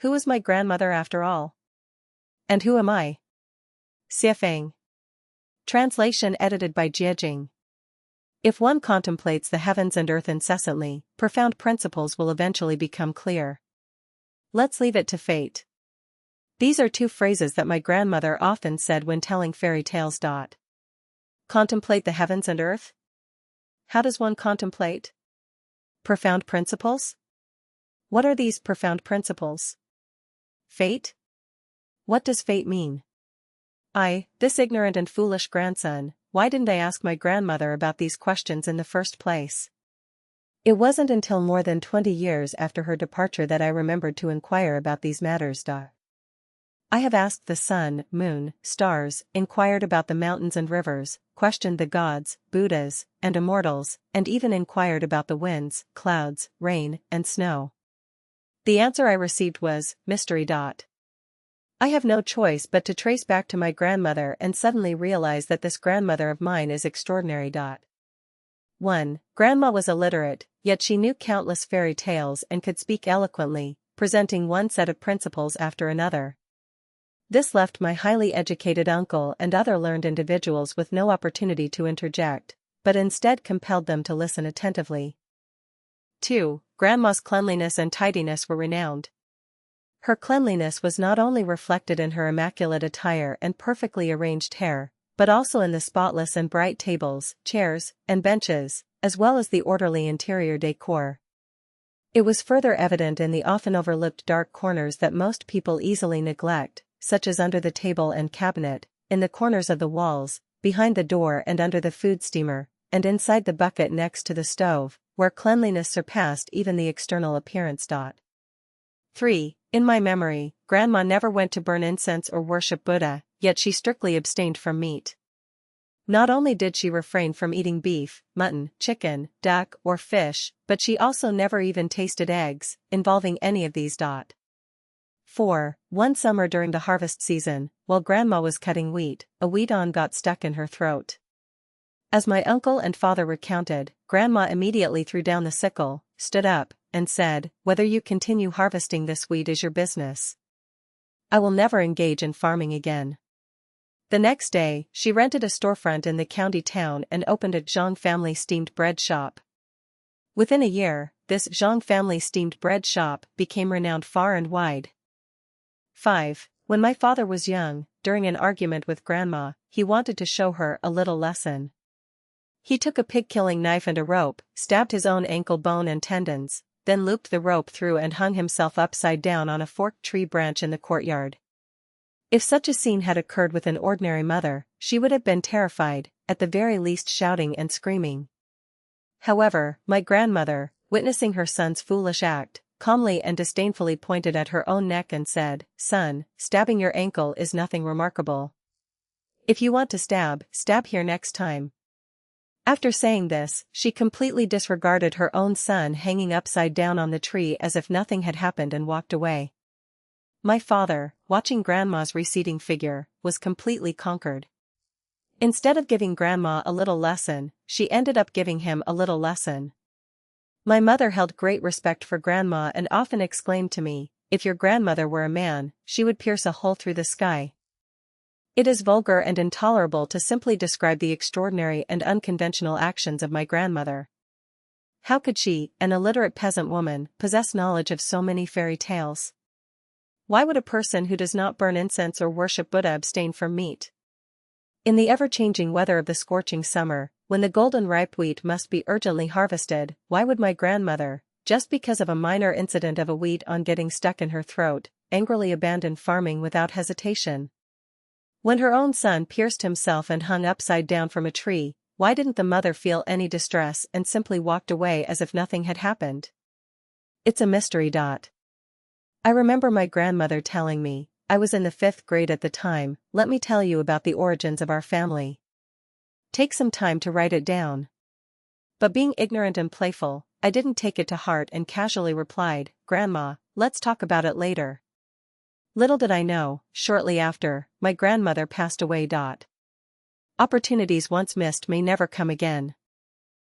Who is my grandmother after all? And who am I? Xiefeng. Translation edited by Jiejing. If one contemplates the heavens and earth incessantly, profound principles will eventually become clear. Let's leave it to fate. These are two phrases that my grandmother often said when telling fairy tales. Contemplate the heavens and earth? How does one contemplate? Profound principles? What are these profound principles? Fate? What does fate mean? This ignorant and foolish grandson, why didn't I ask my grandmother about these questions in the first place? It wasn't until more than 20 years after her departure that I remembered to inquire about these matters. I have asked the sun, moon, stars, inquired about the mountains and rivers, questioned the gods, Buddhas, and immortals, and even inquired about the winds, clouds, rain, and snow. The answer I received was, mystery. I have no choice but to trace back to my grandmother and suddenly realize that this grandmother of mine is extraordinary. 1. Grandma was illiterate, yet she knew countless fairy tales and could speak eloquently, presenting one set of principles after another. This left my highly educated uncle and other learned individuals with no opportunity to interject, but instead compelled them to listen attentively. 2. Grandma's cleanliness and tidiness were renowned. Her cleanliness was not only reflected in her immaculate attire and perfectly arranged hair, but also in the spotless and bright tables, chairs, and benches, as well as the orderly interior decor. It was further evident in the often overlooked dark corners that most people easily neglect, such as under the table and cabinet, in the corners of the walls, behind the door and under the food steamer, and inside the bucket next to the stove, where cleanliness surpassed even the external appearance. 3. In my memory, Grandma never went to burn incense or worship Buddha, yet she strictly abstained from meat. Not only did she refrain from eating beef, mutton, chicken, duck, or fish, but she also never even tasted eggs, involving any of these. 4. One summer during the harvest season, while Grandma was cutting wheat, a wheat awn got stuck in her throat. As my uncle and father recounted, Grandma immediately threw down the sickle, stood up, and said, "Whether you continue harvesting this wheat is your business. I will never engage in farming again." The next day, she rented a storefront in the county town and opened a Zhang family steamed bread shop. Within a year, this Zhang family steamed bread shop became renowned far and wide. 5. When my father was young, during an argument with Grandma, he wanted to show her a little lesson. He took a pig-killing knife and a rope, stabbed his own ankle bone and tendons, then looped the rope through and hung himself upside down on a forked tree branch in the courtyard. If such a scene had occurred with an ordinary mother, she would have been terrified, at the very least shouting and screaming. However, my grandmother, witnessing her son's foolish act, calmly and disdainfully pointed at her own neck and said, "Son, stabbing your ankle is nothing remarkable. If you want to stab here next time." After saying this, she completely disregarded her own son hanging upside down on the tree as if nothing had happened and walked away. My father, watching Grandma's receding figure, was completely conquered. Instead of giving Grandma a little lesson, she ended up giving him a little lesson. My mother held great respect for Grandma and often exclaimed to me, "If your grandmother were a man, she would pierce a hole through the sky." It is vulgar and intolerable to simply describe the extraordinary and unconventional actions of my grandmother. How could she, an illiterate peasant woman, possess knowledge of so many fairy tales? Why would a person who does not burn incense or worship Buddha abstain from meat? In the ever-changing weather of the scorching summer, when the golden ripe wheat must be urgently harvested, why would my grandmother, just because of a minor incident of a wheat awn getting stuck in her throat, angrily abandon farming without hesitation? When her own son pierced himself and hung upside down from a tree, why didn't the mother feel any distress and simply walked away as if nothing had happened? It's a mystery. I remember my grandmother telling me, I was in the 5th grade at the time, "Let me tell you about the origins of our family. Take some time to write it down." But being ignorant and playful, I didn't take it to heart and casually replied, "Grandma, let's talk about it later." Little did I know, shortly after, my grandmother passed away. Opportunities once missed may never come again.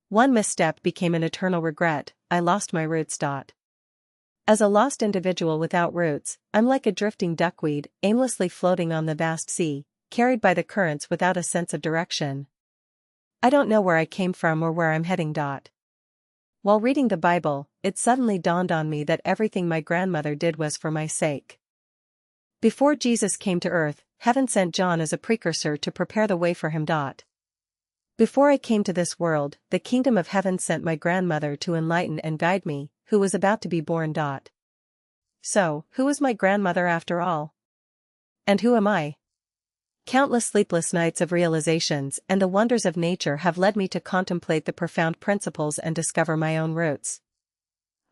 One misstep became an eternal regret, I lost my roots. As a lost individual without roots, I'm like a drifting duckweed, aimlessly floating on the vast sea, carried by the currents without a sense of direction. I don't know where I came from or where I'm heading. While reading the Bible, it suddenly dawned on me that everything my grandmother did was for my sake. Before Jesus came to earth, heaven sent John as a precursor to prepare the way for him. Before I came to this world, the kingdom of heaven sent my grandmother to enlighten and guide me, who was about to be born. So, who is my grandmother after all? And who am I? Countless sleepless nights of realizations and the wonders of nature have led me to contemplate the profound principles and discover my own roots.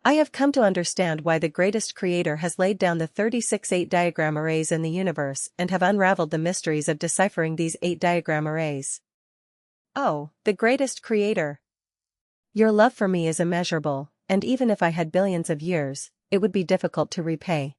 I have come to understand why the greatest creator has laid down the 36 8-diagram arrays in the universe and have unraveled the mysteries of deciphering these 8-diagram arrays. Oh, the greatest creator! Your love for me is immeasurable, and even if I had billions of years, it would be difficult to repay.